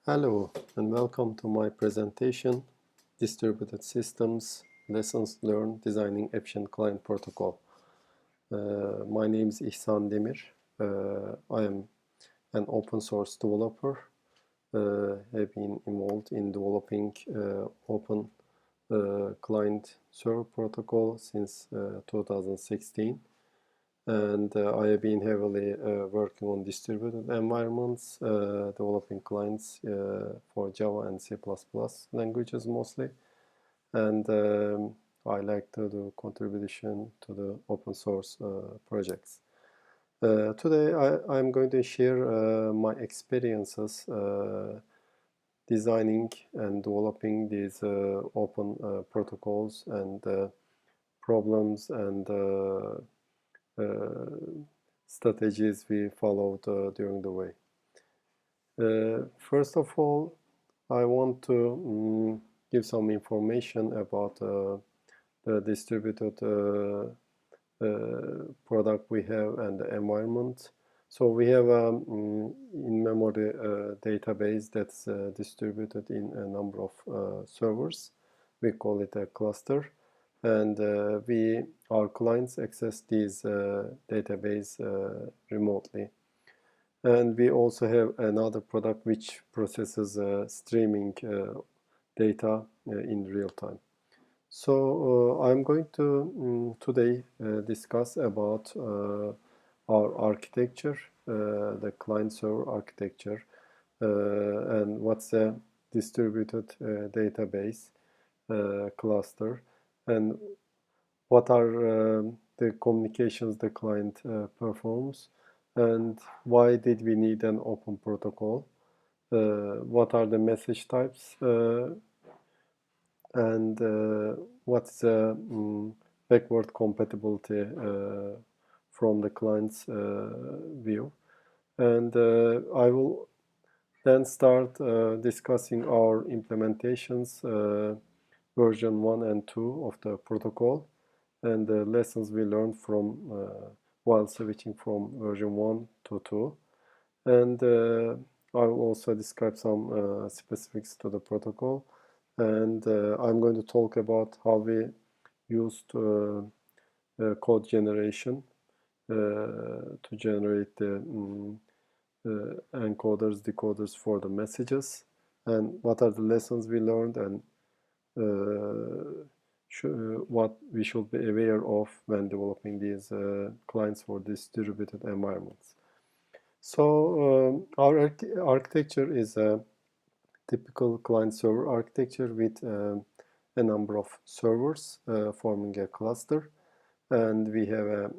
Hello and welcome to my presentation, Distributed Systems, Lessons Learned Designing Efficient Client Protocol. My name is İhsan Demir. I am an open source developer. Have been involved in developing open client server protocol since 2016. And I have been heavily working on distributed environments, developing clients for Java and C++ languages mostly. And I like to do contribution to the open source projects. Today I'm going to share my experiences designing and developing these open protocols and problems and strategies we followed during the way. First of all, I want to give some information about the distributed product we have and the environment. So we have in-memory database that's distributed in a number of servers. We call it a cluster. And our clients access these database remotely. And we also have another product which processes streaming data in real time. So I'm going to today discuss about our architecture, the client-server architecture, and what's a distributed database cluster, and what are the communications the client performs, and why did we need an open protocol, what are the message types, and what's the backward compatibility from the client's view. And I will then start discussing our implementations, version 1 and 2 of the protocol, and the lessons we learned from while switching from version 1 to 2. And I will also describe some specifics to the protocol, and I'm going to talk about how we used code generation to generate the encoders, decoders for the messages, and what are the lessons we learned, and what we should be aware of when developing these clients for distributed environments. So our architecture is a typical client-server architecture with a number of servers forming a cluster, and we have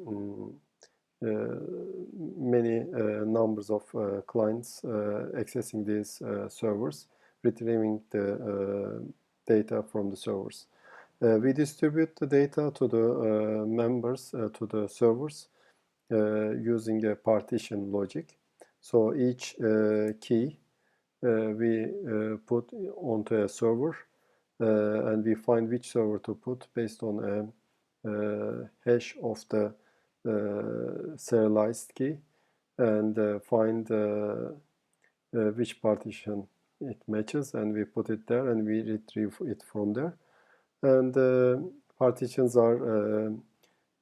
many numbers of clients accessing these servers, retrieving the data from the servers. We distribute the data to the members, to the servers, using a partition logic. So each key we put onto a server, and we find which server to put based on a hash of the serialized key, and find which partition it matches, and we put it there, and we retrieve it from there. And partitions are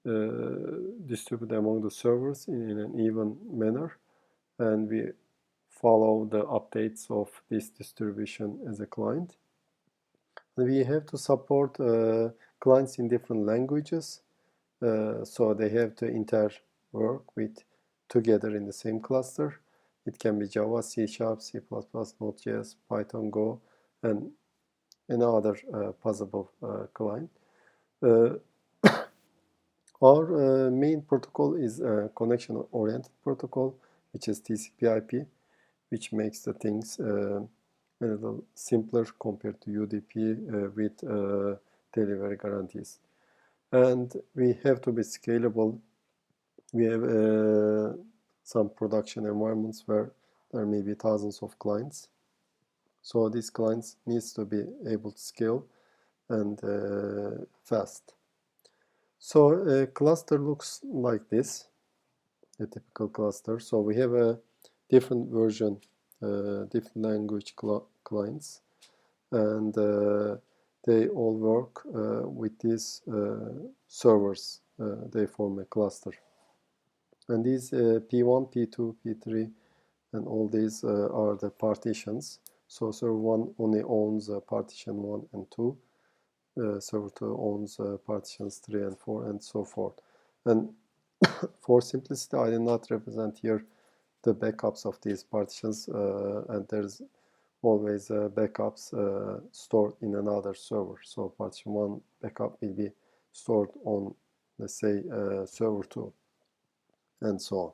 distributed among the servers in an even manner, and we follow the updates of this distribution as a client. We have to support clients in different languages, so they have to interwork with together in the same cluster. It can be Java, C#, C++, Node.js, Python, Go, and another possible client. Our main protocol is a connection-oriented protocol, which is TCP/IP, which makes the things a little simpler compared to UDP with delivery guarantees. And we have to be scalable. We have some production environments where there may be thousands of clients. So these clients needs to be able to scale and fast. So a cluster looks like this, a typical cluster. So we have a different version different language clients, and they all work with these servers. They form a cluster. And these P1, P2, P3, and all these are the partitions. So server 1 only owns partition 1 and 2. Server 2 owns partitions 3 and 4, and so forth. And for simplicity, I did not represent here the backups of these partitions, and there's always backups stored in another server. So partition 1 backup will be stored on, let's say, server 2, and so on.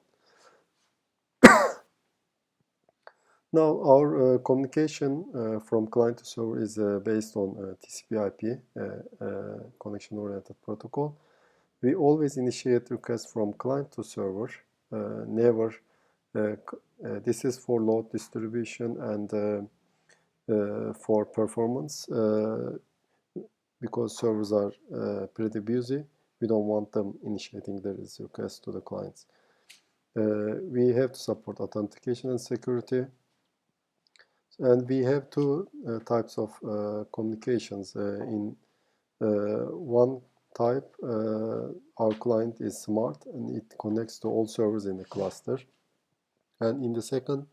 Now, our communication from client to server is based on TCP/IP, connection-oriented protocol. We always initiate requests from client to server, never. This is for load distribution and for performance, because servers are pretty busy. We don't want them initiating their requests to the clients. We have to support authentication and security. And we have two types of communications. In one type, our client is smart and it connects to all servers in the cluster. And in the second,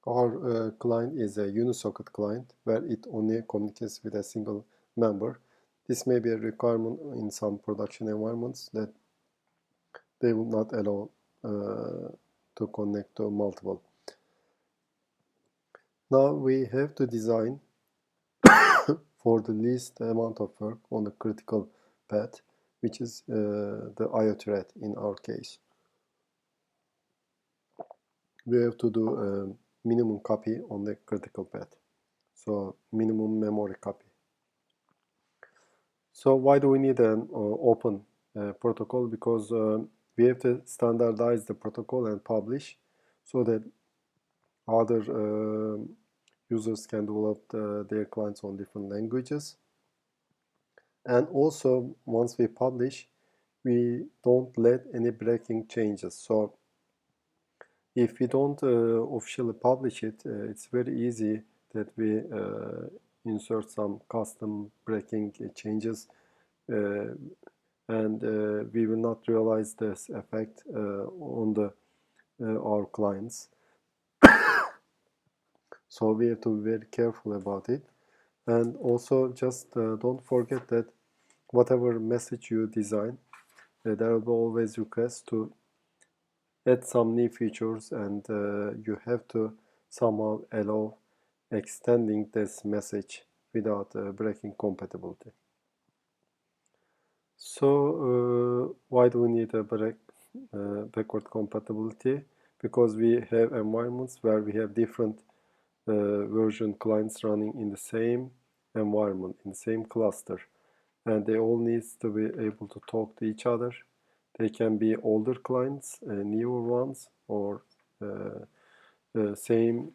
our client is a unisocket client where it only communicates with a single member. This may be a requirement in some production environments that they will not allow to connect to multiple. Now we have to design for the least amount of work on the critical path, which is the IO thread in our case. We have to do a minimum copy on the critical path, so minimum memory copy. So why do we need an open protocol? Because we have to standardize the protocol and publish so that other users can develop their clients on different languages. And also, once we publish, we don't let any breaking changes. So if we don't officially publish it, it's very easy that we insert some custom breaking changes, and we will not realize this effect on our clients. So we have to be very careful about it. And also, just don't forget that whatever message you design, there will be always requests to add some new features, and you have to somehow allow extending this message without breaking compatibility. So why do we need a backward compatibility? Because we have environments where we have different version clients running in the same environment, in the same cluster, and they all need to be able to talk to each other. They can be older clients, newer ones, or same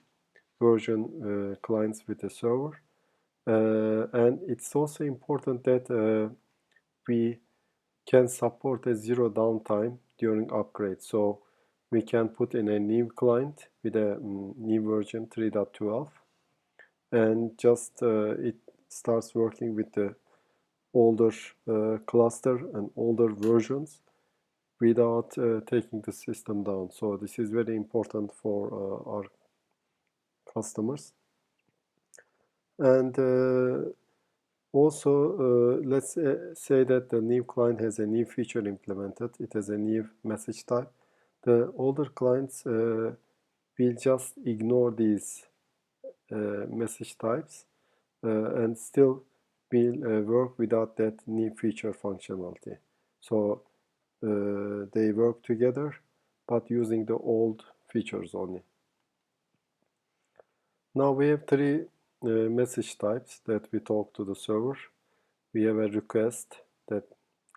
version clients with a server. And it's also important that we can support a zero downtime during upgrade. So we can put in a new client with a new version 3.12, and just it starts working with the older cluster and older versions without taking the system down. So this is very important for our customers. And also, let's say that the new client has a new feature implemented. It has a new message type. The older clients will just ignore these message types and still will work without that new feature functionality. So they work together, but using the old features only. Now we have three message types that we talk to the server. We have a request that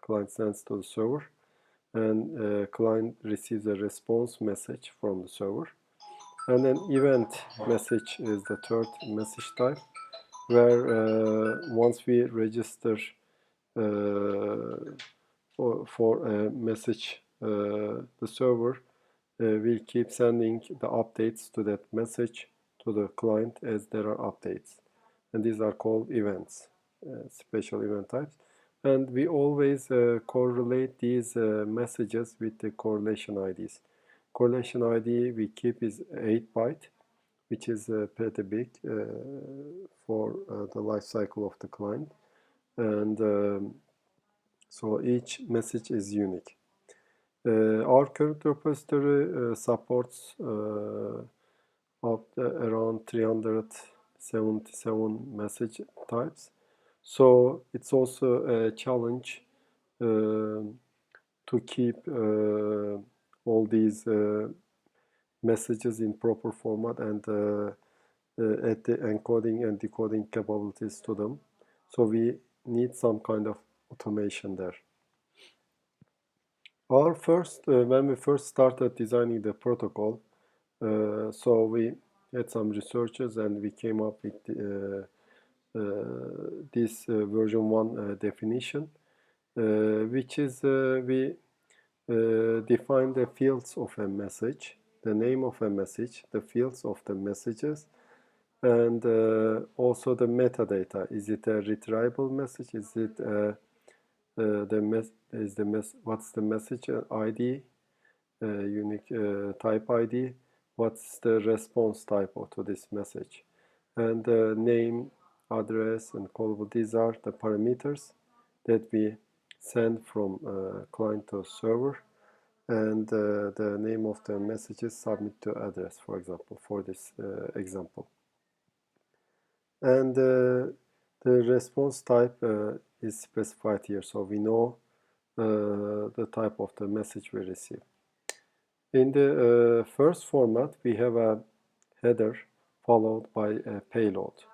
client sends to the server, and client receives a response message from the server. And an event message is the third message type, where once we register for a message, the server will keep sending the updates to that message to the client as there are updates. And these are called events, special event types. And we always correlate these messages with the correlation IDs. Correlation ID we keep is 8 byte, which is pretty big for the life cycle of the client. And so each message is unique. Our current repository supports around 377 message types. So it's also a challenge to keep all these messages in proper format and add the encoding and decoding capabilities to them. So we need some kind of automation there. When we first started designing the protocol, so we had some researches and we came up with this version 1 definition, which is we define the fields of a message, the name of a message, the fields of the messages, and also the metadata. Is it a retrievable message? Is it what's the message ID, unique type ID? What's the response type to this message? And name, address, and callable. These are the parameters that we send from client to server, and the name of the message is submit to address, for example, for this example. And the response type is specified here, so we know the type of the message we receive. In the first format, we have a header followed by a payload.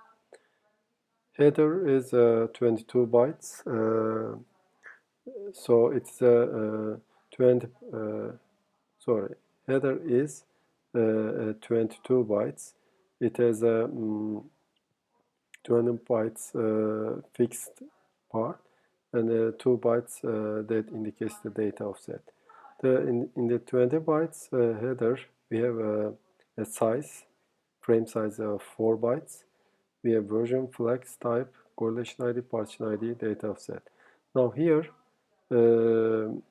Header is 22 bytes, so it's header is 22 bytes. It has a 20 bytes fixed part and 2 bytes that indicates the data offset. In the 20 bytes header, we have a size, frame size of 4 bytes. We have version, flags, type, correlation ID, partition ID, data offset. Now here, in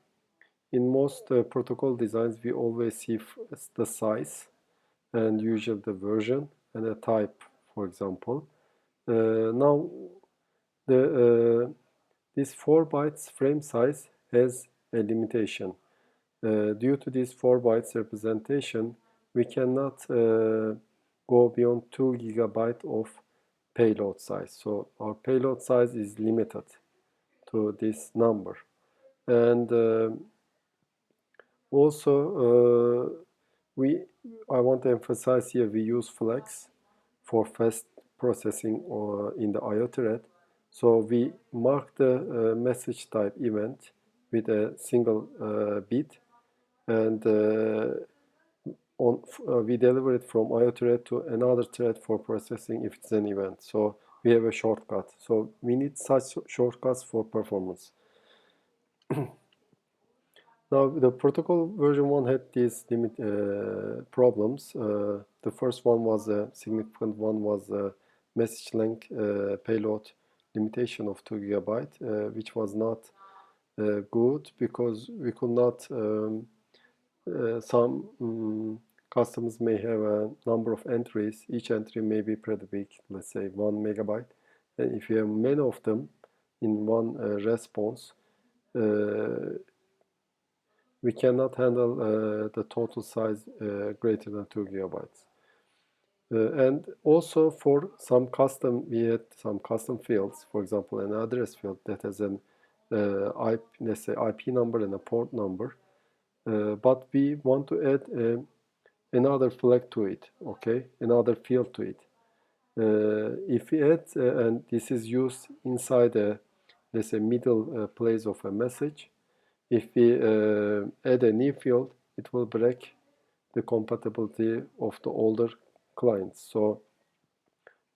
most protocol designs, we always see the size and usually the version and a type, for example. Now, this 4 bytes frame size has a limitation. Due to this 4 bytes representation, we cannot go beyond 2 gigabyte of payload size. So our payload size is limited to this number. And also, I want to emphasize here we use flags for fast processing in the IO thread. So we mark the message type event with a single bit, and we deliver it from IO thread to another thread for processing if it's an event. So we have a shortcut. So we need such shortcuts for performance. Now, the protocol version 1 had these problems. The first one was a significant one was a message length payload limitation of 2 gigabyte, which was not good because we could not. Some customers may have a number of entries. Each entry may be pretty big, let's say 1 megabyte. And if you have many of them in one response, we cannot handle the total size greater than 2 gigabytes. And also for some we had some custom fields, for example, an address field that has an let's say IP number and a port number. But we want to add another flag to it, okay, another field to it. If we add, and this is used inside let's say middle place of a message, if we add a new field, it will break the compatibility of the older clients. So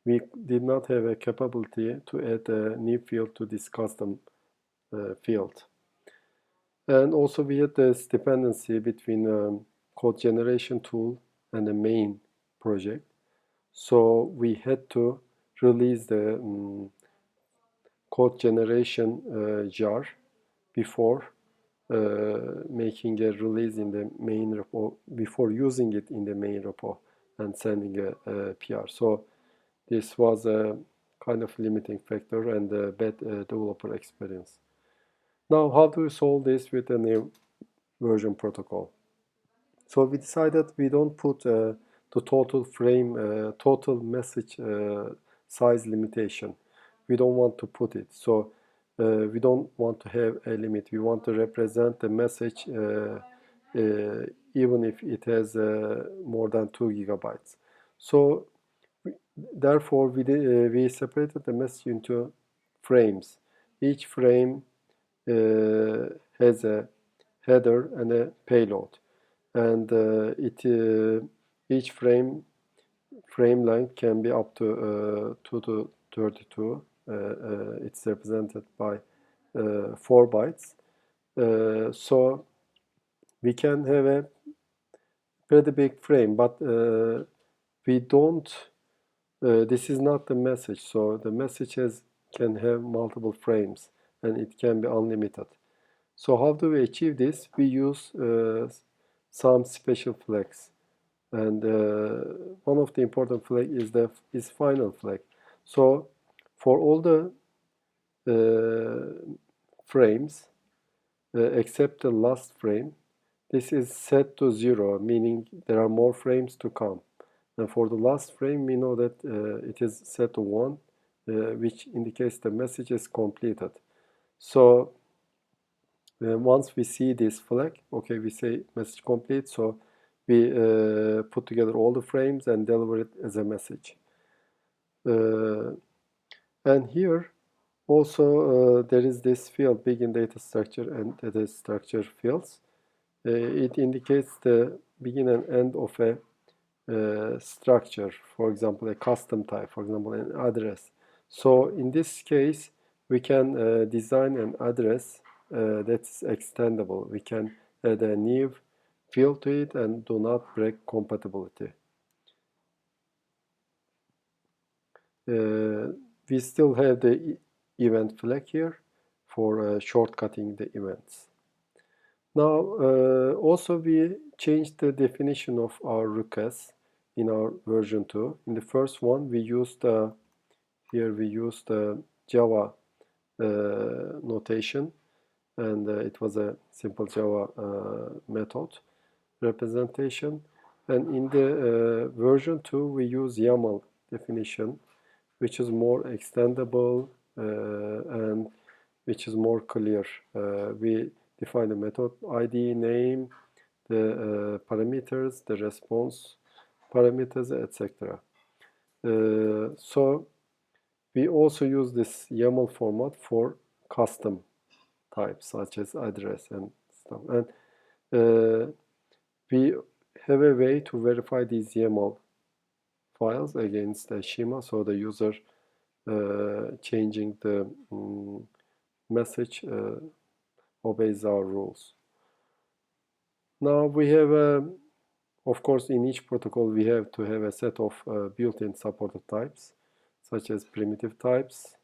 we did not have a capability to add a new field to this custom field. And also we had this dependency between code generation tool and a main project. So we had to release the code generation jar before making a release in the main repo, before using it in the main repo and sending a PR. So this was a kind of limiting factor and a bad developer experience. Now, how do we solve this with a new version protocol? So we decided we don't put the total frame, total message size limitation. We don't want to put it. So we don't want to have a limit. We want to represent the message even if it has more than 2 gigabytes. So therefore, we separated the message into frames. Each frame has a header and a payload, and each frame length can be up to 2 to 32. It's represented by 4 bytes. So we can have a pretty big frame, but we don't. This is not the message. So the messages can have multiple frames, and it can be unlimited. So how do we achieve this? We use some special flags, and one of the important flag is final flag. So for all the frames except the last frame, this is set to 0, meaning there are more frames to come. And for the last frame, we know that it is set to 1, which indicates the message is completed. So once we see this flag, okay, we say message complete, so we put together all the frames and deliver it as a message. And here also there is this field, begin data structure and data structure fields. It indicates the begin and end of a structure, for example, a custom type, for example, an address. So in this case, we can design an address that's extendable. We can add a new field to it and do not break compatibility. We still have the event flag here for shortcutting the events. Now, also we changed the definition of our requests in our version 2. In the first one, we used here we used Java notation, and it was a simple Java method representation. And in the version 2, we use YAML definition, which is more extendable and which is more clear. We define the method ID, name, the parameters, the response parameters, etc. So we also use this YAML format for custom types such as address and stuff. And we have a way to verify these YAML files against the schema, so the user changing the message obeys our rules. Now we have, of course, in each protocol we have to have a set of built-in supported types, such as primitive types,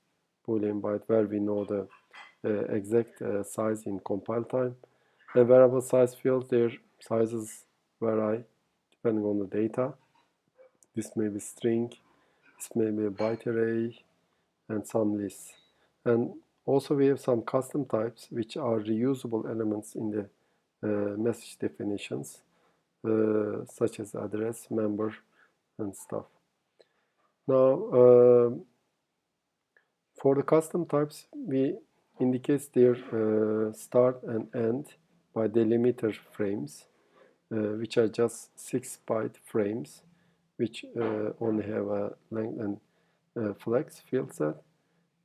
Boolean byte, where we know the exact size in compile time, and variable size fields, their sizes vary depending on the data. This may be string, this may be a byte array, and some lists. And also we have some custom types which are reusable elements in the message definitions, such as address, member, and stuff. Now, for the custom types, we indicate their start and end by delimiter frames, which are just 6-byte frames, which only have a length and flex field set,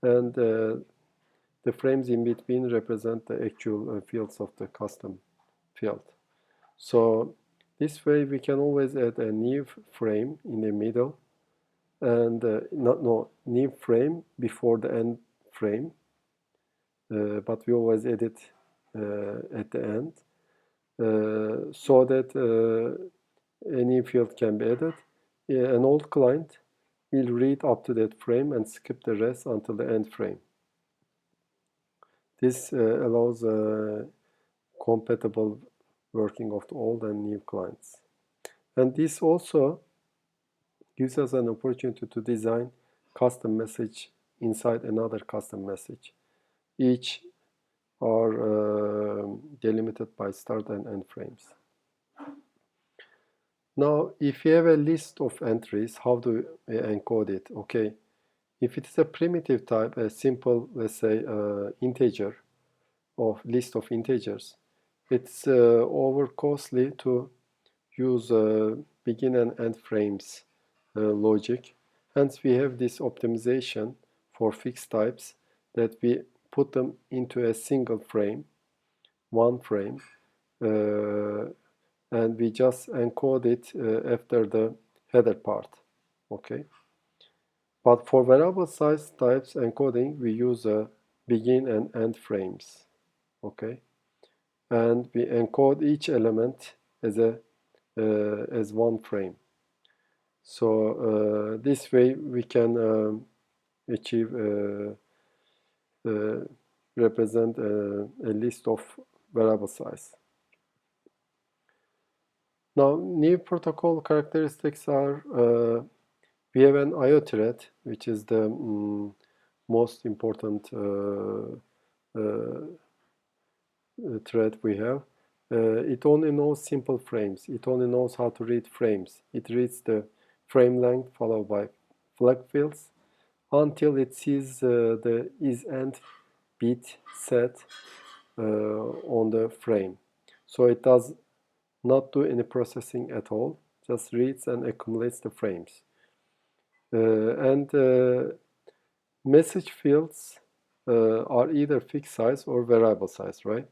and the frames in between represent the actual fields of the custom field. So this way we can always add a new frame in the middle, and new frame before the end frame, but we always add it at the end. so that a new field can be added. An old client will read up to that frame and skip the rest until the end frame. This allows compatible working of the old and new clients. And this also gives us an opportunity to design custom message inside another custom message. Each are delimited by start and end frames. Now, if you have a list of entries, how do we encode it? Okay, if it is a primitive type, a simple, let's say, integer of list of integers, it's over costly to use begin and end frames logic. Hence, we have this optimization for fixed types that we put them into a single frame, one frame, and we just encode it after the header part. Okay. But for variable size types encoding, we use begin and end frames. Okay. And we encode each element as one frame. So this way we can achieve represent a list of variable size. Now, new protocol characteristics are we have an IO thread, which is the most important thread we have. It only knows simple frames. It only knows how to read frames. It reads the frame length followed by flag fields until it sees the isEnd bit set on the frame. So it does not do any processing at all, just reads and accumulates the frames. And message fields are either fixed size or variable size, right?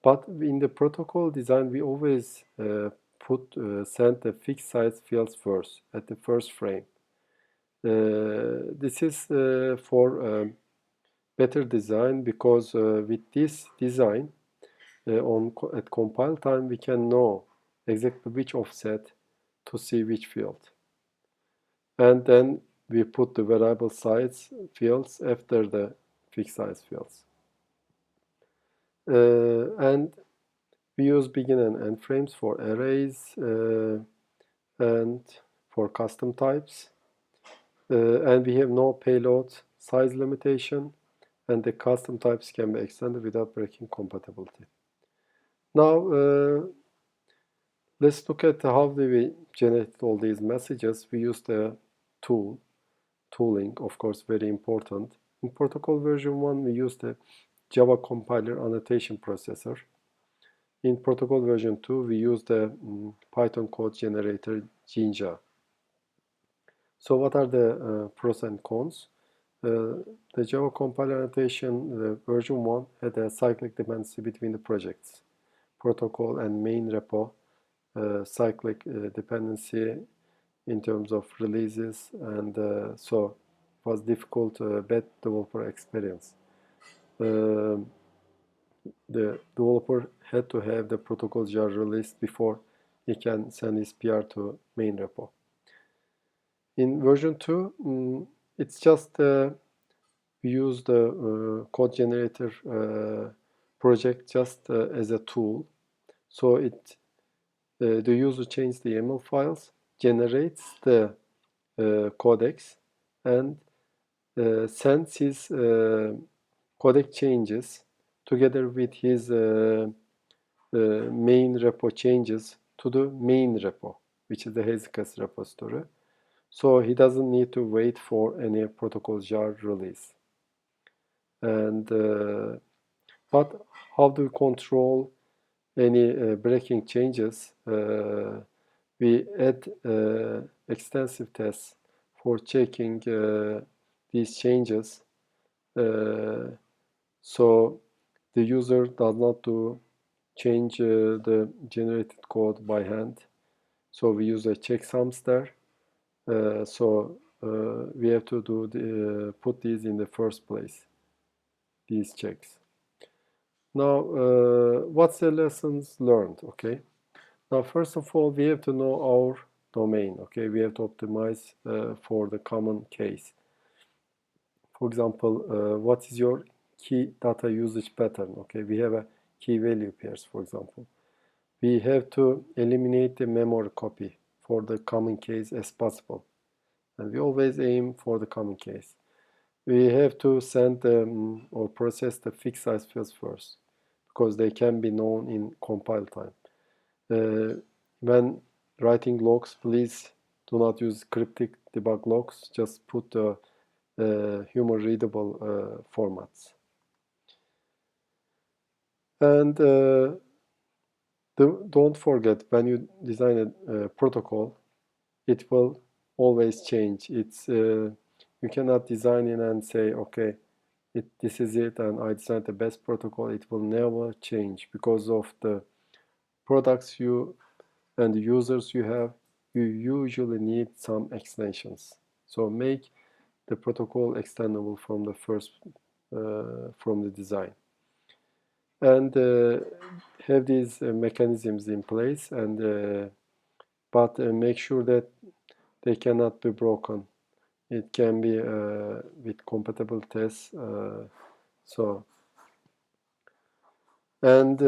But in the protocol design, we always send the fixed size fields first at the first frame. This is for better design because with this design, at compile time, we can know exactly which offset to see which field. And then we put the variable size fields after the fixed size fields. And we use begin and end frames for arrays and for custom types. And we have no payload size limitation, and the custom types can be extended without breaking compatibility. Now, let's look at how do we generate all these messages. We use the tooling, of course, very important. In protocol version 1, we use the Java compiler annotation processor. In protocol version 2, we use the Python code generator Jinja. So what are the pros and cons? The Java compiler annotation version 1 had a cyclic dependency between the projects, protocol and main repo, cyclic dependency in terms of releases, and so it was difficult, bad developer experience. The developer had to have the protocol jar released before he can send his PR to main repo. In version 2, it's just we use the code generator project just as a tool. So the user changes the YAML files, generates the codecs, and sends his codec changes together with his main repo changes to the main repo, which is the Hazelcast repository. So he doesn't need to wait for any protocol jar release. And but how do we control any breaking changes? We add extensive tests for checking these changes, so the user does not change the generated code by hand. So we use a checksums there. So we have to put these in the first place, these checks. Now, what's the lessons learned? Okay. Now, first of all, we have to know our domain. Okay, we have to optimize for the common case. For example, what is your key data usage pattern? Okay, we have a key value pairs, for example. We have to eliminate the memory copy for the common case as possible. And we always aim for the common case. We have to send or process the fixed size fields first because they can be known in compile time. When writing logs, please do not use cryptic debug logs. Just put the human readable formats. And don't forget, when you design a protocol, it will always change. You cannot design it and say, okay, this is it, and I designed the best protocol. It will never change because of the products you and the users you have. You usually need some extensions. So make the protocol extendable from the first, from the design. And have these mechanisms in place, and but make sure that they cannot be broken. It can be with compatible tests. And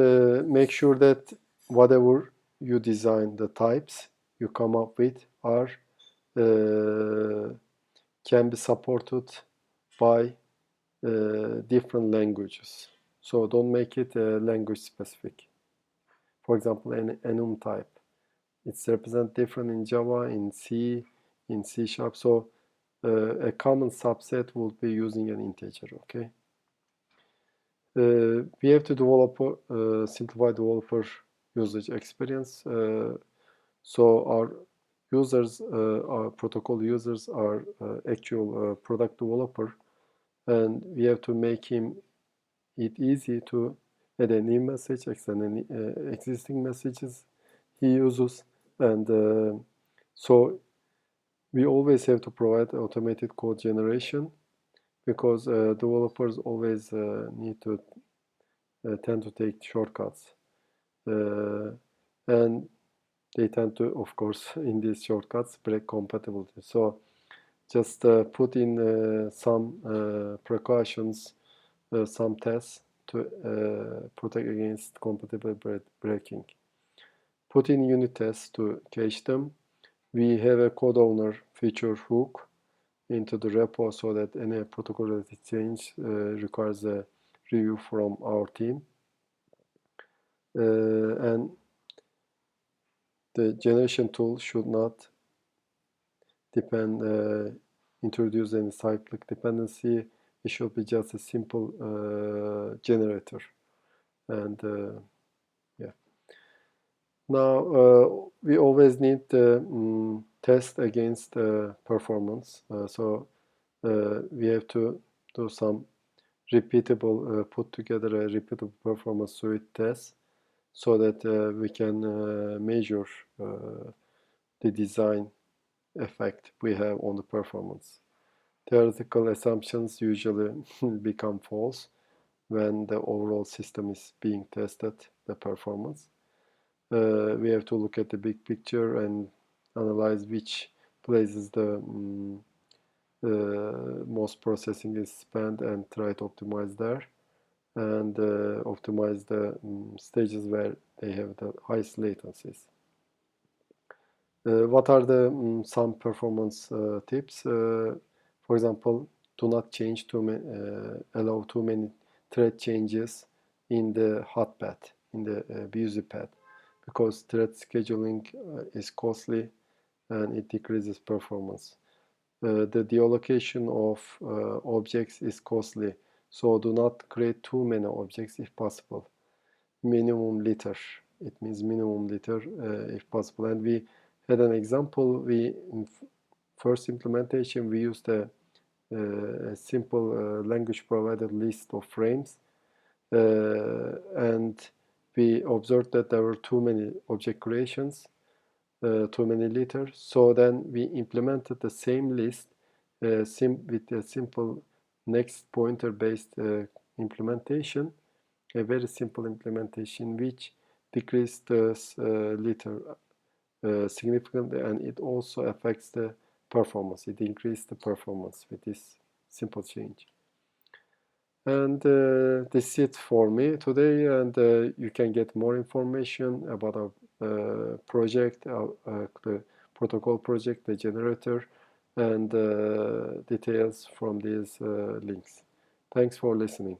make sure that whatever you design, the types you come up with are can be supported by different languages. So don't make it language specific. For example, an enum type. It's represent different in Java, in C, in C#. So a common subset will be using an integer, okay? We have to develop simplify developer usage experience. So our users, our protocol users are actual product developer, and we have to make it easy to add a new message, extend any existing messages he uses, and so we always have to provide automated code generation because developers always need to tend to take shortcuts, and they tend to, of course, in these shortcuts break compatibility. So just put in some precautions, some tests to protect against compatibility breaking. Put in unit tests to cache them. We have a code owner feature hook into the repo so that any protocol related change requires a review from our team. And the generation tool should not introduce any cyclic dependency. It should be just a simple generator. And yeah. Now we always need to test against performance. So we have to do some repeatable, put together a repeatable performance suite test so that we can measure the design effect we have on the performance. Theoretical assumptions usually become false when the overall system is being tested, the performance. We have to look at the big picture and analyze which places the most processing is spent and try to optimize there, and optimize the stages where they have the highest latencies. What are the some performance tips? For example, do not change allow too many thread changes in the hot path, in the busy path, because thread scheduling is costly and it decreases performance. The deallocation of objects is costly, so do not create too many objects if possible. Minimum liter, it means minimum liter if possible. And we had an example. In first implementation, we used a simple language provided list of frames, and we observed that there were too many object creations, too many liters. So then we implemented the same list with a simple next pointer based implementation, a very simple implementation which decreased the litter significantly, and it also affects the performance. It increased the performance with this simple change. And this is it for me today, and you can get more information about our project, the protocol project, the generator, and details from these links. Thanks for listening.